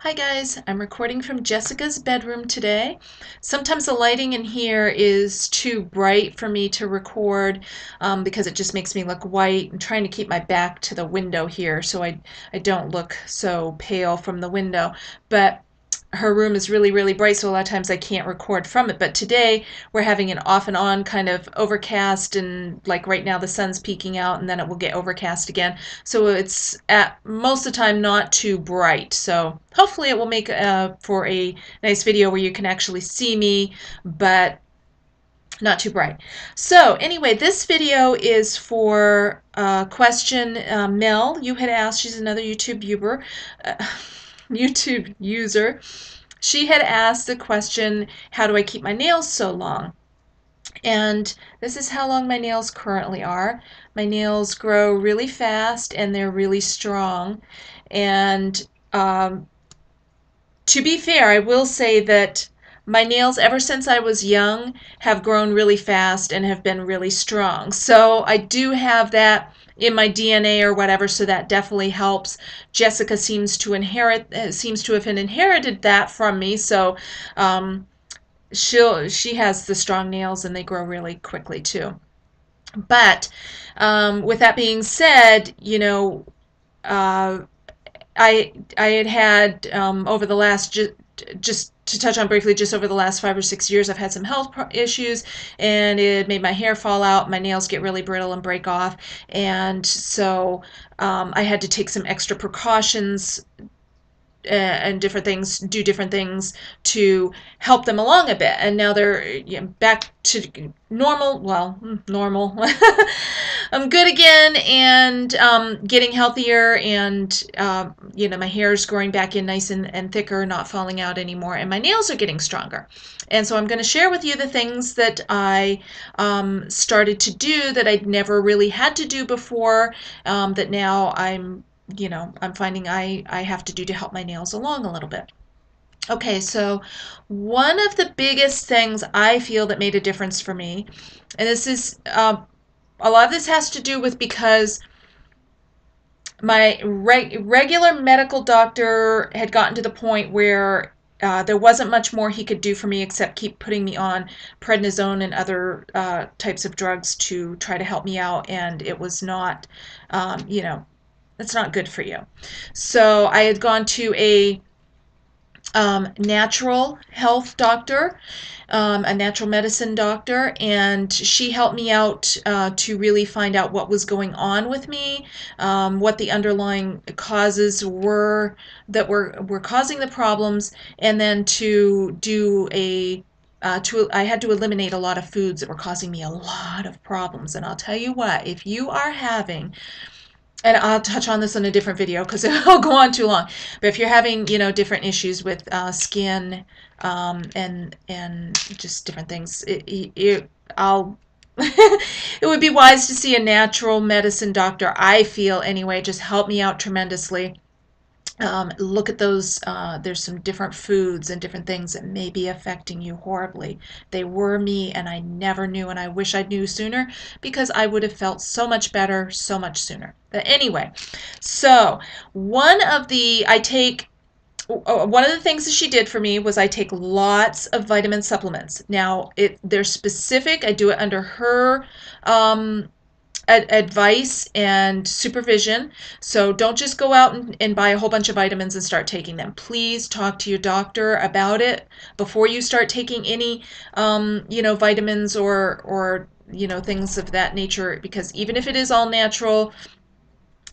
Hi guys, I'm recording from Jessica's bedroom today. Sometimes the lighting in here is too bright for me to record because it just makes me look white. I'm trying to keep my back to the window here so I don't look so pale from the window. But her room is really, really bright, so a lot of times I can't record from it. But today we're having an off and on kind of overcast, and like right now the sun's peeking out and then it will get overcast again. So it's at most of the time not too bright. So hopefully it will make for a nice video where you can actually see me, but not too bright. So anyway, this video is for a question Mel, you had asked. She's another YouTube user. She had asked the question, how do I keep my nails so long? And this is how long my nails currently are. My nails grow really fast and they're really strong. And to be fair, I will say that my nails, ever since I was young, have grown really fast and have been really strong. So I do have that in my DNA or whatever, so that definitely helps. Jessica seems to have inherited that from me, so she has the strong nails and they grow really quickly too. But with that being said, uh, I had over the last just to touch on briefly, just over the last 5 or 6 years, I've had some health issues, and it made my hair fall out. My nails get really brittle and break off, and so I had to take some extra precautions and do different things to help them along a bit. And now they're back to normal. Well, normal. I'm good again and getting healthier, and my hair is growing back in nice and thicker, not falling out anymore, and my nails are getting stronger. And so I'm going to share with you the things that I started to do that I'd never really had to do before, that now I'm finding I have to do to help my nails along a little bit. Okay, so one of the biggest things I feel that made a difference for me, and this is a lot of this has to do with because my regular medical doctor had gotten to the point where there wasn't much more he could do for me except keep putting me on prednisone and other types of drugs to try to help me out, and it was not, it's not good for you. So I had gone to a natural health doctor, a natural medicine doctor, and she helped me out to really find out what was going on with me, what the underlying causes were that were causing the problems, and then to do I had to eliminate a lot of foods that were causing me a lot of problems. And I'll tell you what, if you are having, and I'll touch on this in a different video because it'll go on too long. But if you're having, different issues with skin, and just different things, I'll it would be wise to see a natural medicine doctor. I feel anyway, just help me out tremendously. Look at those. There's some different foods and different things that may be affecting you horribly. They were me, and I never knew, and I wish I knew sooner because I would have felt so much better so much sooner. But anyway, so one of the things that she did for me was I take lots of vitamin supplements. Now, they're specific. I do it under her advice and supervision. So don't just go out and buy a whole bunch of vitamins and start taking them. Please talk to your doctor about it before you start taking any, vitamins or things of that nature, because even if it is all natural,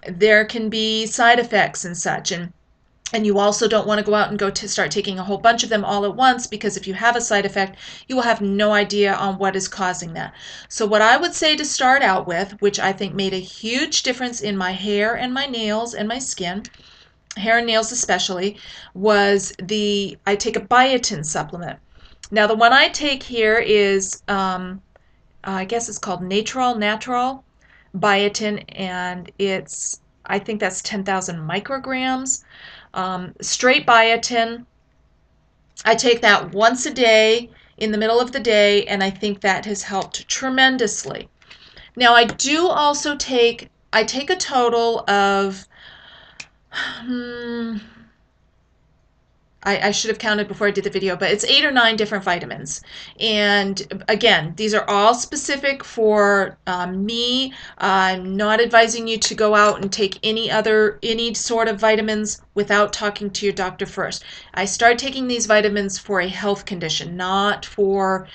there can be side effects and such. And you also don't want to go out and start taking a whole bunch of them all at once, because if you have a side effect, you will have no idea on what is causing that. So what I would say to start out with, which I think made a huge difference in my hair and my nails and my skin, hair and nails especially, was I take a biotin supplement. Now the one I take here is, I guess it's called Natural Biotin, and I think that's 10,000 micrograms. Straight biotin. I take that once a day in the middle of the day, and I think that has helped tremendously. Now I do also I take a total of I should have counted before I did the video, but it's 8 or 9 different vitamins. And again, these are all specific for me. I'm not advising you to go out and take any sort of vitamins without talking to your doctor first. I started taking these vitamins for a health condition, not for,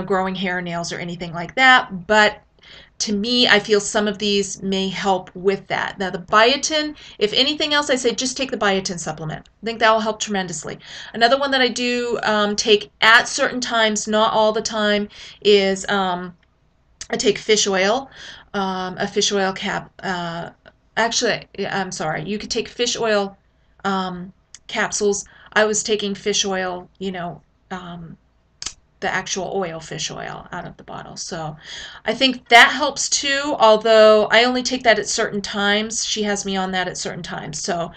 growing hair, nails, or anything like that. But to me, I feel some of these may help with that. Now, the biotin, if anything else, I say just take the biotin supplement. I think that will help tremendously. Another one that I do take at certain times, not all the time, is I take fish oil, a fish oil cap. Actually, I'm sorry, you could take fish oil capsules. I was taking fish oil, the actual oil, fish oil, out of the bottle. So I think that helps too, although I only take that at certain times. She has me on that at certain times. So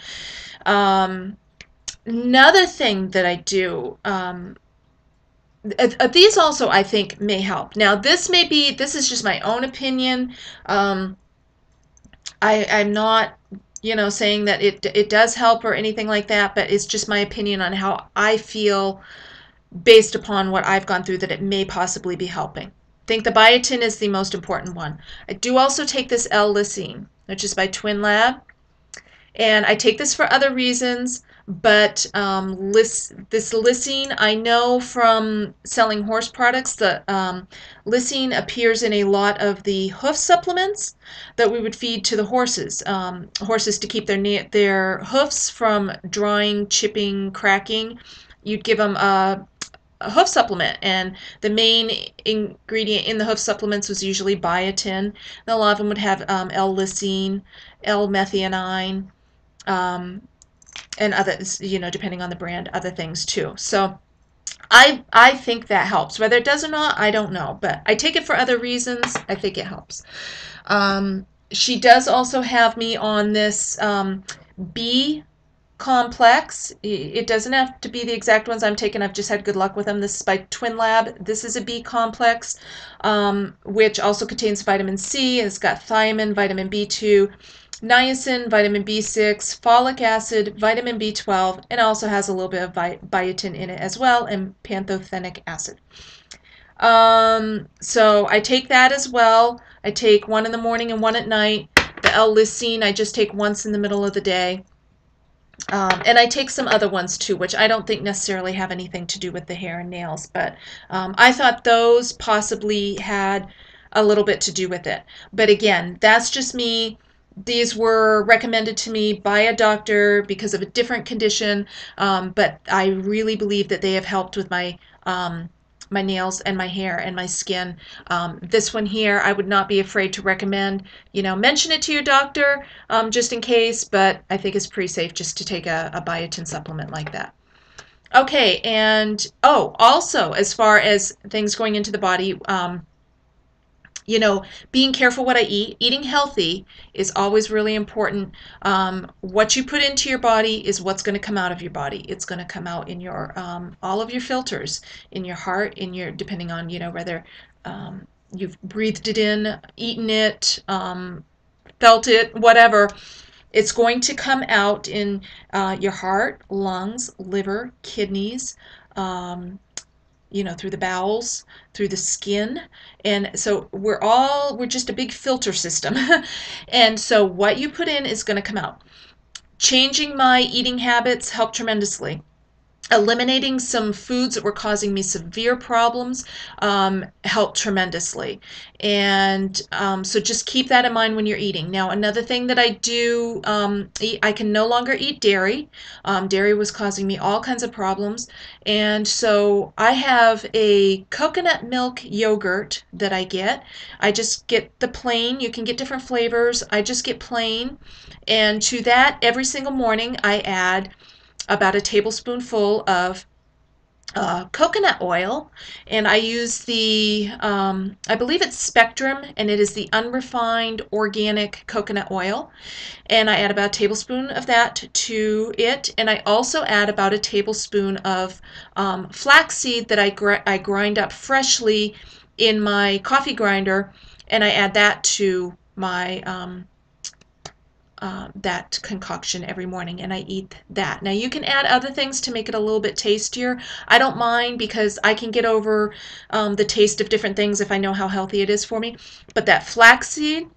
another thing that I do, these also I think may help. Now this is just my own opinion. I'm not, saying that it does help or anything like that, but it's just my opinion on how I feel based upon what I've gone through that it may possibly be helping. I think the biotin is the most important one. I do also take this L-lysine, which is by Twinlab, and I take this for other reasons, but this lysine, I know from selling horse products that lysine appears in a lot of the hoof supplements that we would feed to the horses. Horses, to keep their hoofs from drying, chipping, cracking, you'd give them a hoof supplement, and the main ingredient in the hoof supplements was usually biotin. And a lot of them would have L-lysine, L-methionine, and others, depending on the brand, other things too. So I think that helps. Whether it does or not, I don't know, but I take it for other reasons. I think it helps. She does also have me on this B complex. It doesn't have to be the exact ones I'm taking. I've just had good luck with them. This is by Twinlab. This is a B complex, which also contains vitamin C. It's got thiamine, vitamin B2, niacin, vitamin B6, folic acid, vitamin B12, and also has a little bit of biotin in it as well, and pantothenic acid. So I take that as well. I take one in the morning and one at night. The L-lysine I just take once in the middle of the day. And I take some other ones too, which I don't think necessarily have anything to do with the hair and nails, but I thought those possibly had a little bit to do with it. But again, that's just me. These were recommended to me by a doctor because of a different condition, but I really believe that they have helped with my my nails and my hair and my skin. This one here, I would not be afraid to recommend. Mention it to your doctor just in case, but I think it's pretty safe just to take a biotin supplement like that. Okay, and also as far as things going into the body, being careful what I eat. Eating healthy is always really important. What you put into your body is what's going to come out of your body. It's going to come out in your all of your filters, in your heart, depending on whether you've breathed it in, eaten it, felt it, whatever. It's going to come out in your heart, lungs, liver, kidneys. Through the bowels, through the skin. And so we're just a big filter system. And so what you put in is going to come out. Changing my eating habits helped tremendously. Eliminating some foods that were causing me severe problems helped tremendously. And so just keep that in mind when you're eating. Now, another thing that I do eat, I can no longer eat dairy. Dairy was causing me all kinds of problems. And so I have a coconut milk yogurt that I get. I just get the plain. You can get different flavors. I just get plain. And to that, every single morning, I add about a tablespoonful of coconut oil, and I use I believe it's Spectrum, and it is the unrefined organic coconut oil, and I add about a tablespoon of that to it, and I also add about a tablespoon of flaxseed that I grind up freshly in my coffee grinder, and I add that to my that concoction every morning, and I eat that. Now you can add other things to make it a little bit tastier. I don't mind because I can get over the taste of different things if I know how healthy it is for me. But that flaxseed,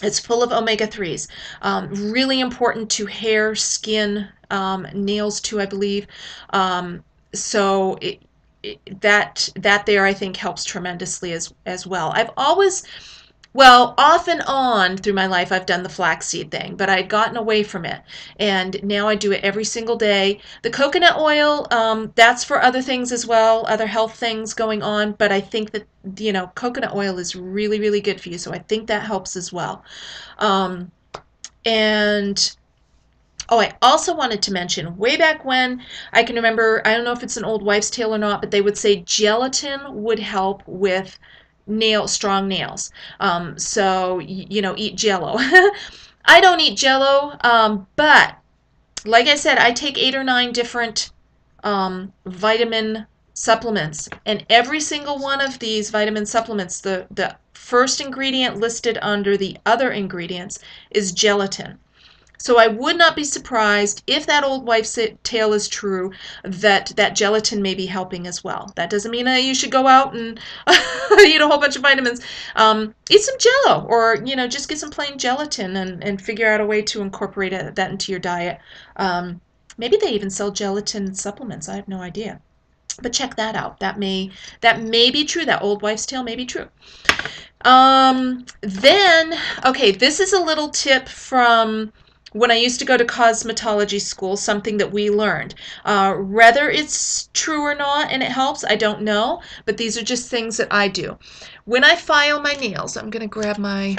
it's full of omega-3s. Really important to hair, skin, nails too, I believe. So that there I think helps tremendously as well. I've always, well, off and on through my life, I've done the flaxseed thing, but I'd gotten away from it, and now I do it every single day. The coconut oil, that's for other things as well, other health things going on, but I think that, coconut oil is really, really good for you, so I think that helps as well. Um, and Oh, I also wanted to mention way back when, I can remember, I don't know if it's an old wives' tale or not, but they would say gelatin would help with strong nails. So, eat Jello. I don't eat Jello, but like I said, I take 8 or 9 different vitamin supplements, and every single one of these vitamin supplements, the first ingredient listed under the other ingredients is gelatin. So I would not be surprised if that old wife's tale is true, that gelatin may be helping as well. That doesn't mean you should go out and eat a whole bunch of vitamins. Eat some Jello, or just get some plain gelatin and figure out a way to incorporate that into your diet. Maybe they even sell gelatin supplements. I have no idea, but check that out. That may be true. That old wife's tale may be true. Then, okay, this is a little tip from when I used to go to cosmetology school, something that we learned. Whether it's true or not and it helps, I don't know, but these are just things that I do. When I file my nails, I'm going to grab my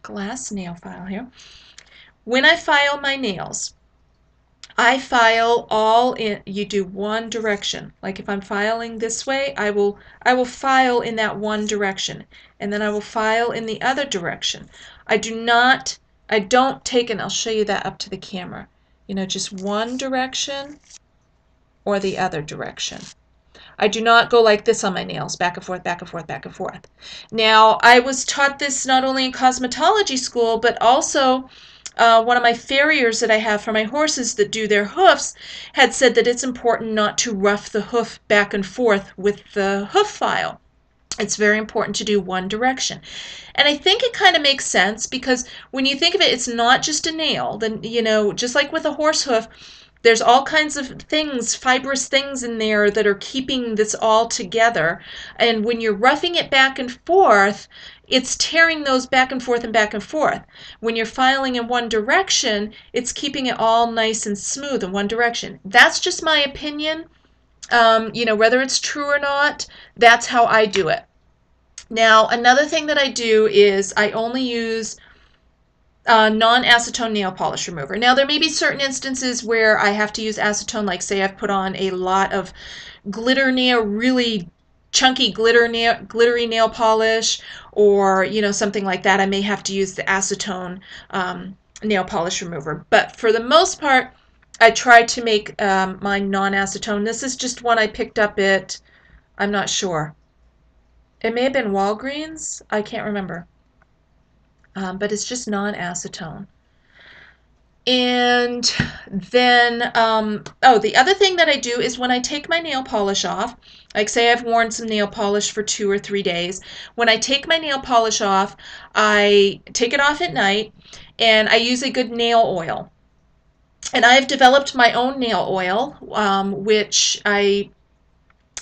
glass nail file here. When I file my nails, I file all in, you do one direction. Like if I'm filing this way, I will file in that one direction, and then I will file in the other direction. I don't take, and I'll show you that up to the camera, just one direction or the other direction. I do not go like this on my nails, back and forth, back and forth, back and forth. Now, I was taught this not only in cosmetology school, but also one of my farriers that I have for my horses that do their hoofs had said that it's important not to rough the hoof back and forth with the hoof file. It's very important to do one direction. And I think it kind of makes sense, because when you think of it, it's not just a nail. Then, just like with a horse hoof, there's all kinds of things, fibrous things in there that are keeping this all together. And when you're roughing it back and forth, it's tearing those back and forth and back and forth. When you're filing in one direction, it's keeping it all nice and smooth in one direction. That's just my opinion. Whether it's true or not, that's how I do it. Now, another thing that I do is I only use non-acetone nail polish remover. Now, there may be certain instances where I have to use acetone, like say I've put on a lot of glitter nail, really chunky glittery nail polish, or something like that. I may have to use the acetone nail polish remover. But for the most part, I try to make my non-acetone. This is just one I picked up at, I'm not sure. It may have been Walgreens. I can't remember. But it's just non-acetone. And then, the other thing that I do is when I take my nail polish off, like say I've worn some nail polish for 2 or 3 days, when I take my nail polish off, I take it off at night, and I use a good nail oil. And I've developed my own nail oil, which I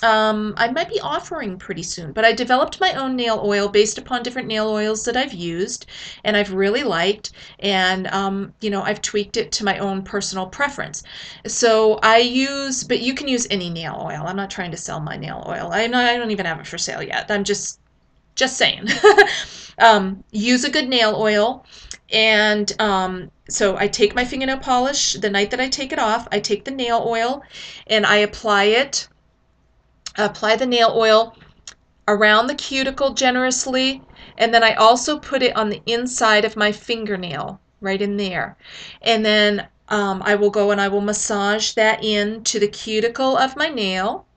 might be offering pretty soon, but I developed my own nail oil based upon different nail oils that I've used and I've really liked, and I've tweaked it to my own personal preference. So but you can use any nail oil. I'm not trying to sell my nail oil. I don't even have it for sale yet. I'm just saying. Use a good nail oil, and so I take my fingernail polish the night that I take it off. I take the nail oil and I apply the nail oil around the cuticle generously, and then I also put it on the inside of my fingernail, right in there. And then I will go and I will massage that into the cuticle of my nail.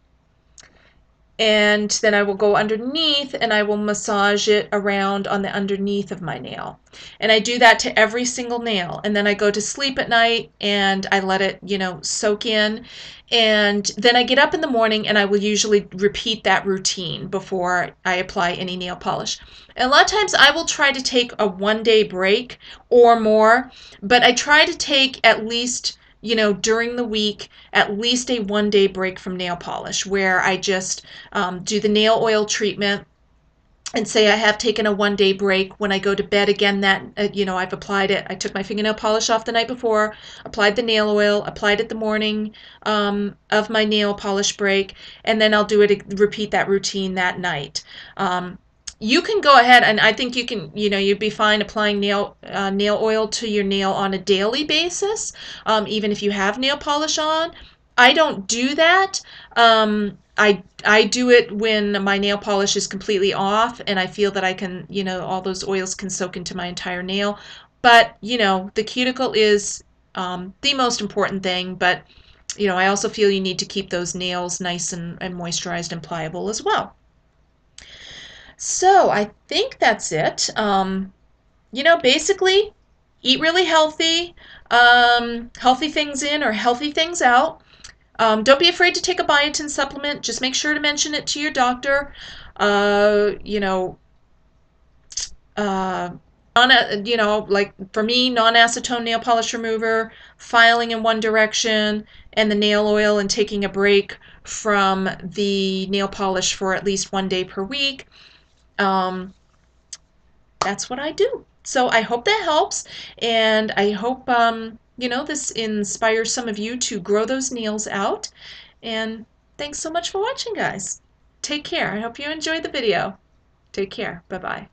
and then I will go underneath and I will massage it around on the underneath of my nail. And I do that to every single nail. And then I go to sleep at night and I let it, soak in. And then I get up in the morning and I will usually repeat that routine before I apply any nail polish. And a lot of times I will try to take a 1 day break or more, but I try to take at least, during the week, at least a 1 day break from nail polish where I just do the nail oil treatment and say I have taken a 1 day break. When I go to bed again, that I've applied it. I took my fingernail polish off the night before, applied the nail oil, applied it the morning of my nail polish break, and then I'll do it, repeat that routine that night. You can go ahead, and I think you can, you'd be fine applying nail oil to your nail on a daily basis, even if you have nail polish on. I don't do that. I do it when my nail polish is completely off and I feel that I can, all those oils can soak into my entire nail. But, the cuticle is the most important thing, but, I also feel you need to keep those nails nice and moisturized and pliable as well. So I think that's it. Basically, eat really healthy, healthy things in or healthy things out. Don't be afraid to take a biotin supplement. Just make sure to mention it to your doctor. Uh, you know, uh, like for me, non-acetone nail polish remover, filing in one direction, and the nail oil, and taking a break from the nail polish for at least 1 day per week. That's what I do. So I hope that helps, and I hope this inspires some of you to grow those nails out. And thanks so much for watching, guys. Take care. I hope you enjoyed the video. Take care. Bye-bye.